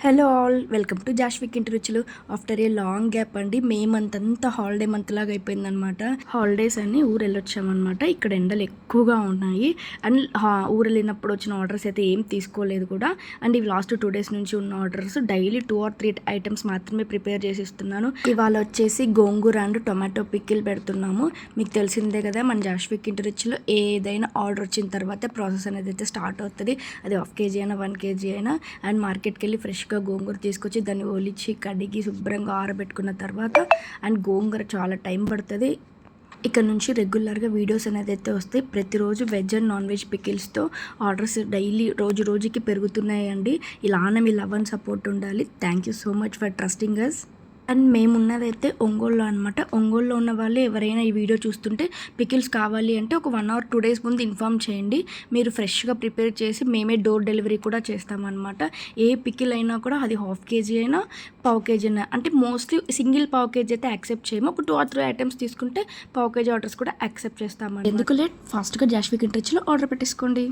Hello all, welcome to జాష్విక్ ఇంటి రుచులు. After a long gap అండి, మే మంత్ అంతా హాలిడే మంత్ లాగా అయిపోయిందనమాట. హాలిడేస్ అని ఊరు వెళ్ళొచ్చామన్నమాట. ఇక్కడ ఎండలు ఎక్కువగా ఉన్నాయి అండ్ ఊరు వెళ్ళినప్పుడు వచ్చిన ఆర్డర్స్ అయితే ఏం తీసుకోలేదు కూడా. అండ్ ఇవి లాస్ట్ 2 days నుంచి ఉన్న ఆర్డర్స్. డైలీ 2 or 3 ఐటమ్స్ మాత్రమే ప్రిపేర్ చేసి ఇస్తున్నాను. ఇవాళ వచ్చేసి గోంగూర అండ్ టొమాటో పికిల్ పెడుతున్నాము. మీకు తెలిసిందే కదా, మన జాష్విక్ ఇంటి రుచులు ఏదైనా ఆర్డర్ వచ్చిన తర్వాత ప్రాసెస్ అనేది అయితే స్టార్ట్ అవుతుంది. అది 1/2 kg అయినా 1 kg అయినా. అండ్ మార్కెట్కి వెళ్ళి ఫ్రెష్గా గోంగూర తీసుకొచ్చి దాన్ని ఒలిచి కడిగి శుభ్రంగా ఆరబెట్టుకున్న తర్వాత, అండ్ గోంగూర చాలా టైం పడుతుంది. ఇక్కడ నుంచి రెగ్యులర్గా వీడియోస్ అనేది అయితే వస్తాయి. ప్రతిరోజు వెజ్ అండ్ నాన్ వెజ్ పికిల్స్తో ఆర్డర్స్ డైలీ రోజుకి పెరుగుతున్నాయండి. ఇలానే మీ లవ్ అండ్ సపోర్ట్ ఉండాలి. Thank you so much for trusting us. And మేము ఉన్నదైతే ఒంగోలులో అనమాట. ఒంగోలులో ఉన్న వాళ్ళు ఎవరైనా ఈ వీడియో చూస్తుంటే పికిల్స్ కావాలి అంటే ఒక 1 or 2 days ముందు ఇన్ఫామ్ చేయండి. మీరు ఫ్రెష్గా ప్రిపేర్ చేసి మేమే డోర్ డెలివరీ కూడా చేస్తామన్నమాట. ఏ పికిల్ అయినా కూడా అది 1/2 kg అయినా 1/4 kg అయినా, అంటే మోస్ట్లీ సింగిల్ 1/4 kg అయితే యాక్సెప్ట్ చేయము. ఒక 2 or 3 ఐటమ్స్ తీసుకుంటే 1/4 kg ఆర్డర్స్ కూడా యాక్సెప్ట్ చేస్తాము. ఎందుకు లేట్, ఫాస్ట్గా జాష్విక్ ఇంటి రుచులు ఆర్డర్ పెట్టేసుకోండి.